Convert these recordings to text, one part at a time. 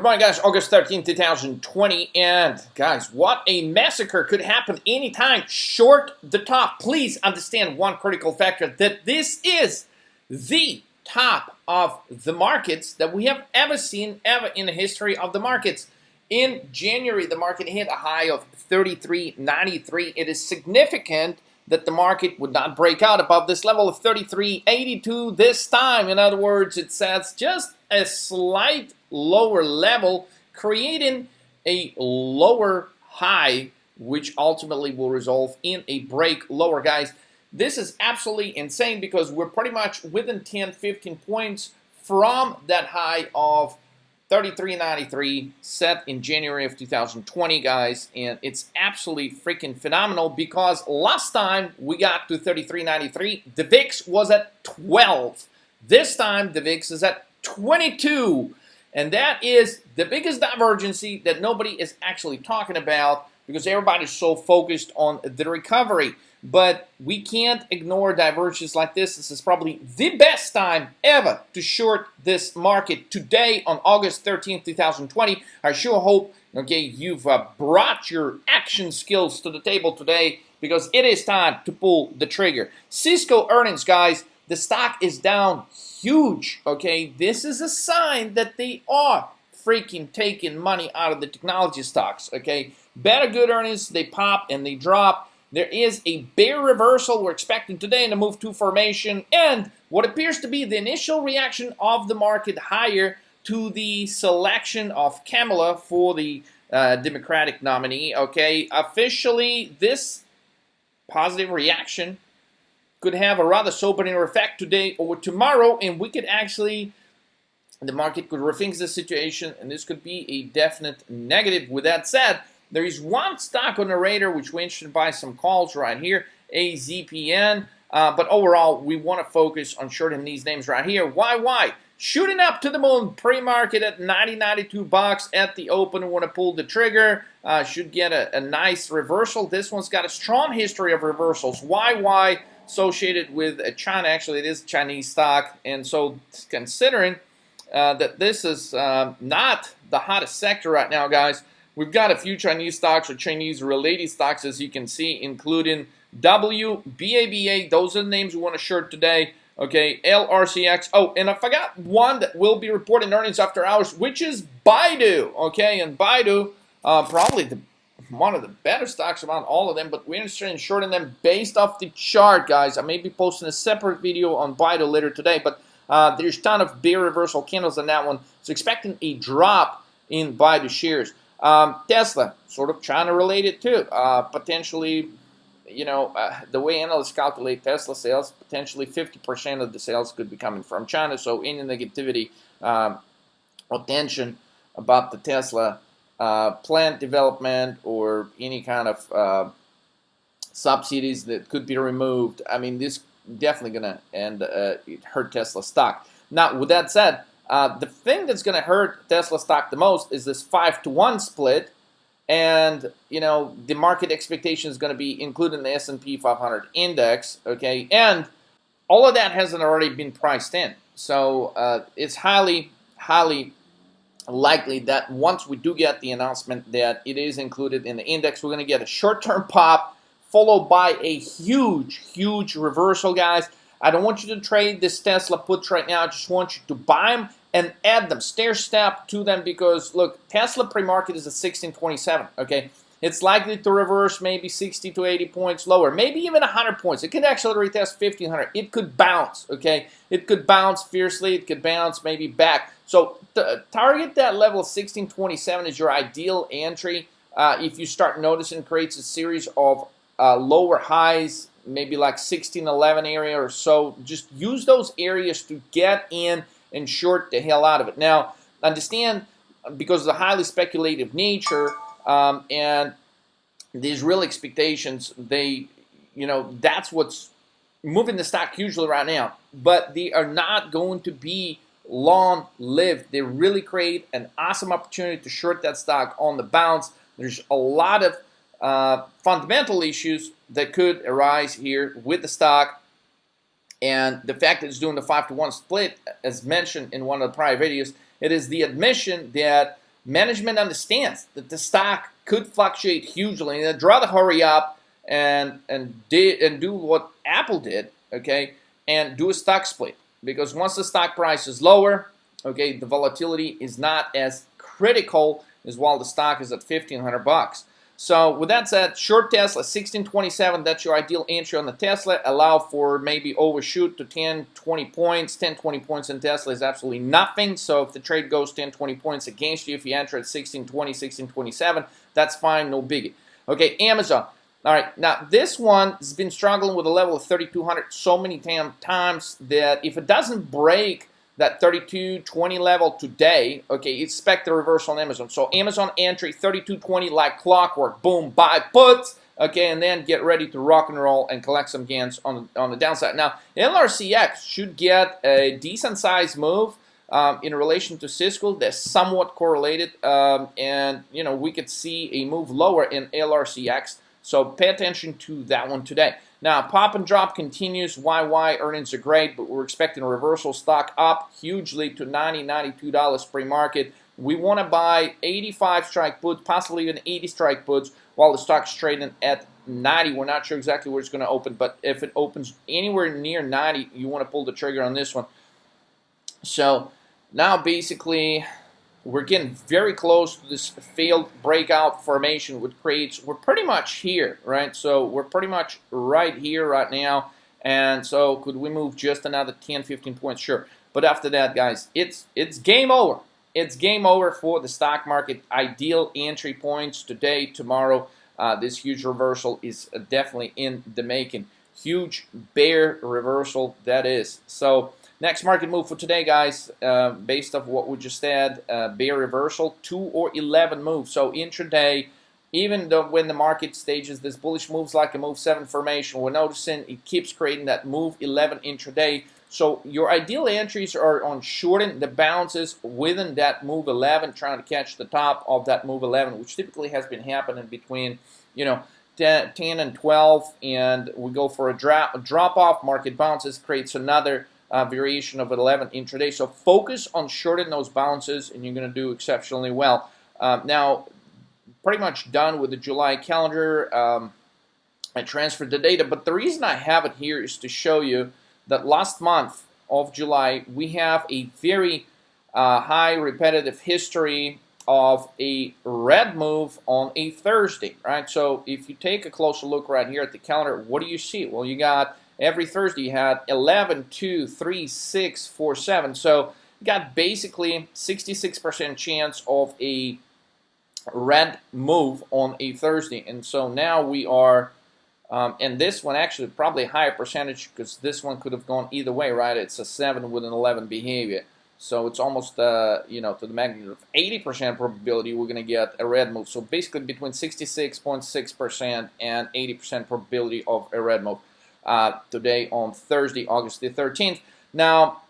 Good morning, guys. August 13, 2020. And, guys, what a massacre could happen anytime. Short the top. Please understand one critical factor, that this is the top of the markets that we have ever seen, ever in the history of the markets. In January, the market hit a high of 33.93. It is significant that the market would not break out above this level of 33.82 this time. In other words, it sets just a slight lower level, creating a lower high, which ultimately will resolve in a break lower. Guys, this is absolutely insane because we're pretty much within 10-15 points from that high of 33.93 set in January of 2020, guys, and it's absolutely freaking phenomenal because last time we got to 33.93, the VIX was at 12. This time the VIX is at 22, and that is the biggest divergency that nobody is actually talking about because everybody's so focused on the recovery. But we can't ignore divergences like this. This is probably the best time ever to short this market today on August 13, 2020. I sure hope, okay, you've brought your action skills to the table today because it is time to pull the trigger. Cisco Earnings, guys, the stock is down huge, okay? This is a sign that they are freaking taking money out of the technology stocks, okay? Better good earnings, they pop and they drop. There is a bear reversal we're expecting today in the move to formation, and what appears to be the initial reaction of the market higher to the selection of Kamala for the Democratic nominee. Okay, officially, this positive reaction could have a rather sobering effect today or tomorrow, and we could actually, the market could rethink the situation, and this could be a definite negative. With that said, there is one stock on the radar which we're interested by some calls right here, AZPN. But overall, we want to focus on shorting these names right here. Why? Shooting up to the moon, pre-market at 92 bucks at the open. We want to pull the trigger. Should get a nice reversal. This one's got a strong history of reversals. Why? Associated with China. Actually, it is a Chinese stock. And so considering that this is not the hottest sector right now, guys, we've got a few Chinese stocks or Chinese-related stocks, as you can see, including BABA. Those are the names we want to short today. Okay, LRCX. Oh, and I forgot one that will be reporting earnings after hours, which is Baidu. Okay, and Baidu, probably one of the better stocks among all of them, but we're interested in shorting them based off the chart, guys. I may be posting a separate video on Baidu later today, but there's a ton of bear reversal candles on that one. So expecting a drop in Baidu shares. Tesla, sort of China-related too. Potentially, the way analysts calculate Tesla sales, potentially 50% of the sales could be coming from China. So any negativity or tension about the Tesla plant development or any kind of subsidies that could be removed, I mean, this definitely going to hurt Tesla stock. Now, with that said, the thing that's going to hurt Tesla stock the most is this 5-to-1 split, and the market expectation is going to be included in the S&P 500 index, okay, and all of that hasn't already been priced in. So it's highly likely that once we do get the announcement that it is included in the index, we're going to get a short-term pop followed by a huge reversal, guys. I don't want you to trade this Tesla puts right now. I just want you to buy them and add them, stair-step to them, because, look, Tesla pre-market is at 1627, okay? It's likely to reverse maybe 60 to 80 points lower, maybe even 100 points. It could actually retest 1500. It could bounce, okay? It could bounce fiercely. It could bounce maybe back. So target that level of 1627 is your ideal entry. If you start noticing it creates a series of lower highs, maybe like 1611 area or so, just use those areas to get in and short the hell out of it. Now, understand, because of the highly speculative nature and these real expectations, that's what's moving the stock hugely right now. But they are not going to be long-lived. They really create an awesome opportunity to short that stock on the bounce. There's a lot of fundamental issues that could arise here with the stock, and the fact that it's doing the 5-to-1 split, as mentioned in one of the prior videos, it is the admission that management understands that the stock could fluctuate hugely, and they'd rather hurry up and do what Apple did, okay, and do a stock split. Because once the stock price is lower, okay, the volatility is not as critical as while the stock is at $1,500. So with that said, short Tesla 1627, that's your ideal entry on the Tesla. Allow for maybe overshoot to 10, 20 points. 10, 20 points in Tesla is absolutely nothing. So if the trade goes 10, 20 points against you, if you enter at 1620, 1627, that's fine, no biggie. Okay, Amazon. All right, now this one has been struggling with a level of 3,200 so many times that if it doesn't break that 32.20 level today, okay, expect a reversal on Amazon. So Amazon entry 32.20 like clockwork, boom, buy puts, okay, and then get ready to rock and roll and collect some gains on the downside. Now, LRCX should get a decent size move in relation to Cisco. They're somewhat correlated, and you know we could see a move lower in LRCX. So pay attention to that one today. Now, pop and drop continues. YY earnings are great, but we're expecting a reversal. Stock up hugely to $90, $92 pre-market. We want to buy 85 strike puts, possibly even 80 strike puts, while the stock's trading at 90. We're not sure exactly where it's going to open, but if it opens anywhere near 90, you want to pull the trigger on this one. So now basically we're getting very close to this failed breakout formation, which creates, we're pretty much here, right? So we're pretty much right here right now. And so could we move just another 10, 15 points? Sure. But after that, guys, it's game over. It's game over for the stock market. Ideal entry points today, tomorrow. This huge reversal is definitely in the making. Huge bear reversal, that is. So next market move for today, guys, based off what we just said, bear reversal, 2 or 11 moves. So intraday, even though when the market stages this bullish moves like a move 7 formation, we're noticing it keeps creating that move 11 intraday. So your ideal entries are on shorting the bounces within that move 11, trying to catch the top of that move 11, which typically has been happening between, you know, 10 and 12, and we go for a drop off, market bounces, creates another variation of 11 intraday. So focus on shorting those bounces, and you're going to do exceptionally well. Now, pretty much done with the July calendar. I transferred the data, but the reason I have it here is to show you that last month of July, we have a very high repetitive history of a red move on a Thursday, right? So if you take a closer look right here at the calendar, what do you see? Well, you got every Thursday you had 11, 2, 3, 6, 4, 7. So you got basically 66% chance of a red move on a Thursday. And so now we are, and this one actually probably a higher percentage because this one could have gone either way, right? It's a 7 with an 11 behavior. So it's almost, you know, to the magnitude of 80% probability we're going to get a red move. So basically between 66.6% and 80% probability of a red move today on Thursday, August the 13th. Now,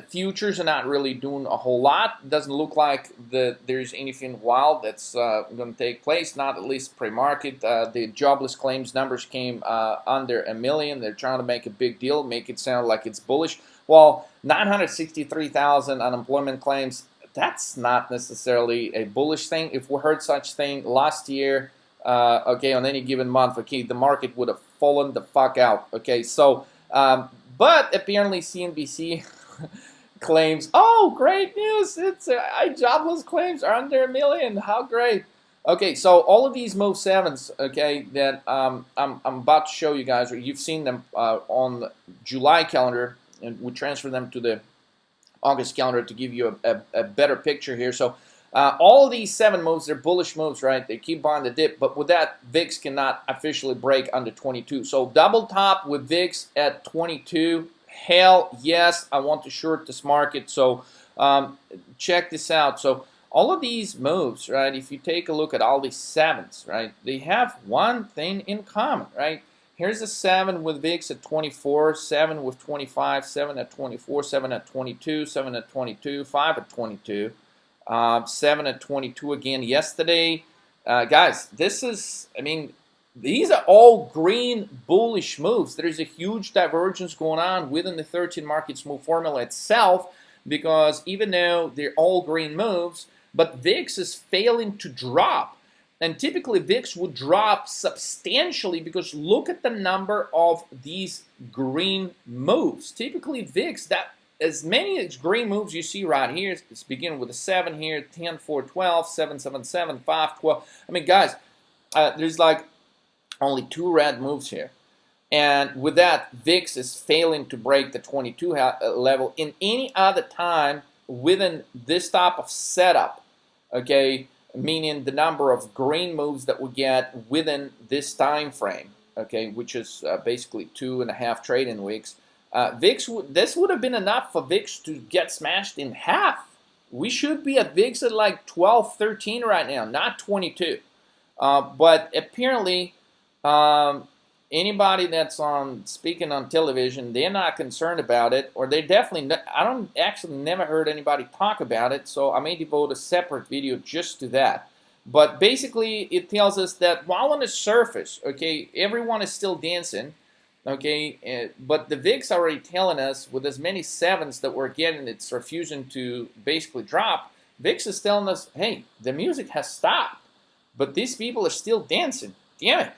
futures are not really doing a whole lot. It doesn't look like there's anything wild that's going to take place, not at least pre-market. The jobless claims numbers came under 1 million. They're trying to make a big deal, make it sound like it's bullish. Well, 963,000 unemployment claims, that's not necessarily a bullish thing. If we heard such thing last year, okay, on any given month, okay, the market would have fallen the fuck out, okay? So, but apparently CNBC claims, oh, great news, it's jobless claims are under 1 million, how great. Okay, so all of these move 7s, okay, that I'm about to show you guys, or you've seen them on the July calendar, and we transfer them to the August calendar to give you a better picture here. So all of these 7 moves, they're bullish moves, right? They keep buying the dip, but with that, VIX cannot officially break under 22. So double top with VIX at 22. Hell yes, I want to short this market. So check this out. So all of these moves, right, if you take a look at all these 7s, right, they have one thing in common, right? Here's a 7 with VIX at 24, 7 with 25, 7 at 24, 7 at 22, 7 at 22, 5 at 22, 7 at 22 again yesterday. Guys, this is, I mean, these are all green bullish moves. There's a huge divergence going on within the 13 markets move formula itself, because even though they're all green moves, but VIX is failing to drop. And typically VIX would drop substantially because look at the number of these green moves. Typically VIX, that as many as green moves you see right here, it's beginning with a 7 here, 10, 4, 12, 7, 7, 7, 5, 12. I mean, guys, there's like only 2 red moves here. And with that, VIX is failing to break the 22 level in any other time within this type of setup, okay, meaning the number of green moves that we get within this time frame, okay, which is basically 2.5 trading weeks. This would have been enough for VIX to get smashed in half. We should be at VIX at like 12, 13 right now, not 22. But apparently, anybody that's speaking on television, they're not concerned about it, or they definitely, I don't actually never heard anybody talk about it, so I may devote a separate video just to that. But basically, it tells us that while on the surface, okay, everyone is still dancing, okay, but the VIX already telling us with as many 7s that we're getting, it's refusing to basically drop. VIX is telling us, hey, the music has stopped, but these people are still dancing. Damn it.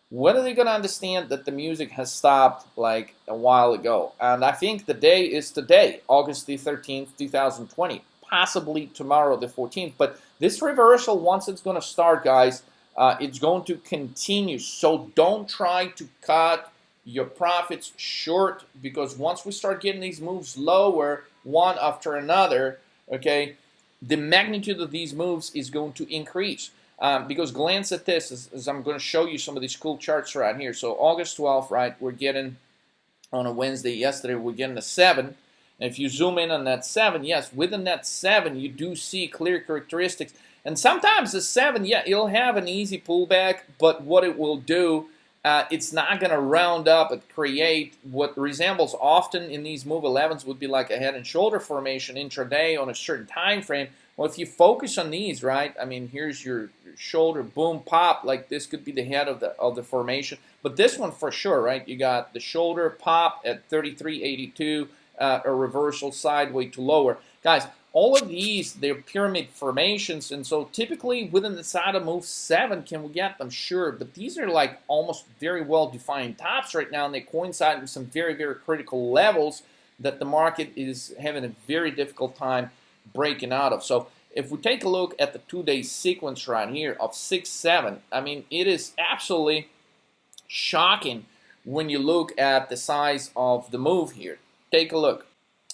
When are they going to understand that the music has stopped like a while ago? And I think the day is today, August the 13th, 2020, possibly tomorrow, the 14th. But this reversal, once it's going to start, guys, it's going to continue. So don't try to cut your profits short, because once we start getting these moves lower, one after another, okay, the magnitude of these moves is going to increase. Because glance at this, as I'm going to show you some of these cool charts right here. So August 12th, right, we're getting, on a Wednesday yesterday, we're getting a 7. And if you zoom in on that 7, yes, within that 7, you do see clear characteristics. And sometimes the 7, yeah, it'll have an easy pullback, but what it will do, it's not going to round up and create what resembles often in these move 11s would be like a head and shoulder formation intraday on a certain time frame. Well, if you focus on these, right, I mean, here's your shoulder, boom, pop, like this could be the head of the formation. But this one for sure, right, you got the shoulder pop at 33.82, a reversal sideways to lower. Guys, all of these, they're pyramid formations, and so typically within the side of move 7, can we get them? Sure, but these are like almost very well-defined tops right now, and they coincide with some very, very critical levels that the market is having a very difficult time breaking out of. So if we take a look at the 2-day sequence right here of 6-7, I mean, it is absolutely shocking when you look at the size of the move here. Take a look.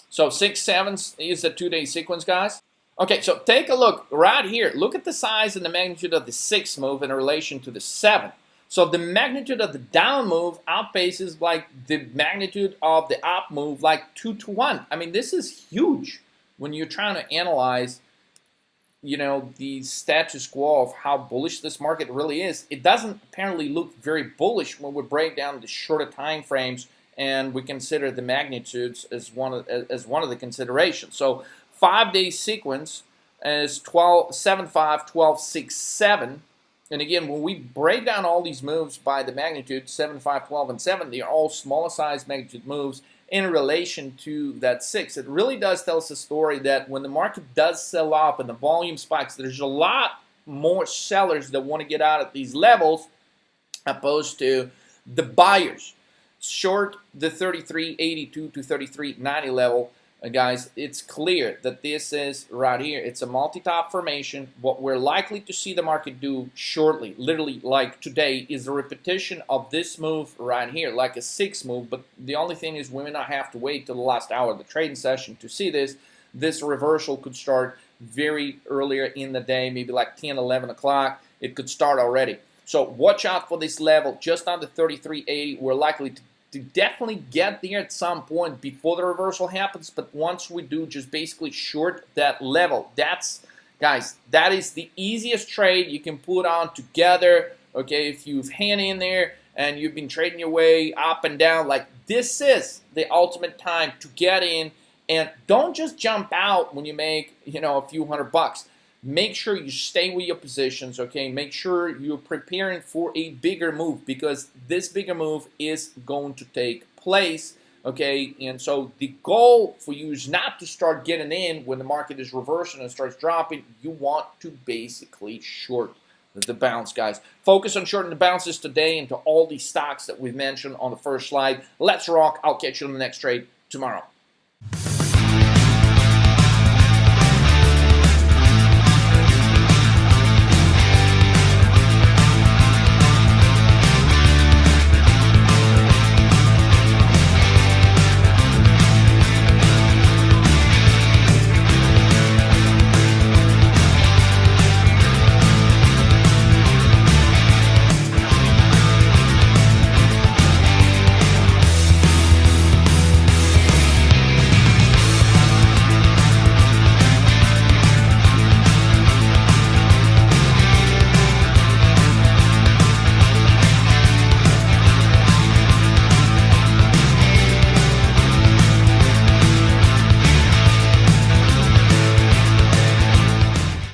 So 6-7 is the 2-day sequence, guys. Okay, so take a look right here. Look at the size and the magnitude of the 6 move in relation to the 7. So the magnitude of the down move outpaces like the magnitude of the up move like 2 to 1. I mean, this is huge when you're trying to analyze, you know, the status quo of how bullish this market really is. It doesn't apparently look very bullish when we break down the shorter time frames and we consider the magnitudes as one of the considerations. So 5-day sequence is 7, 5, 12, 6, 7. And again, when we break down all these moves by the magnitude, 7, 5, 12, and 7, they are all smaller size magnitude moves in relation to that 6. It really does tell us a story that when the market does sell off and the volume spikes, there's a lot more sellers that want to get out at these levels opposed to the buyers. Short the 33.82 to 33.90 level, guys, it's clear that this is right here. It's a multi-top formation. What we're likely to see the market do shortly, literally like today, is a repetition of this move right here, like a 6 move. But the only thing is we may not have to wait till the last hour of the trading session to see this. This reversal could start very earlier in the day, maybe like 10, 11 o'clock. It could start already. So watch out for this level just under 33.80. We're likely to definitely get there at some point before the reversal happens, but once we do, just basically short that level. That's, guys, that is the easiest trade you can put on together, okay? If you've hung in there and you've been trading your way up and down, like this is the ultimate time to get in, and don't just jump out when you make, you know, a few $100. Make sure you stay with your positions, okay? Make sure you're preparing for a bigger move, because this bigger move is going to take place Okay, and so the goal for you is not to start getting in when the market is reversing and starts dropping. You want to basically short the bounce, guys. Focus on shorting the bounces today into all these stocks that we've mentioned on the first slide. Let's rock. I'll catch you on the next trade tomorrow.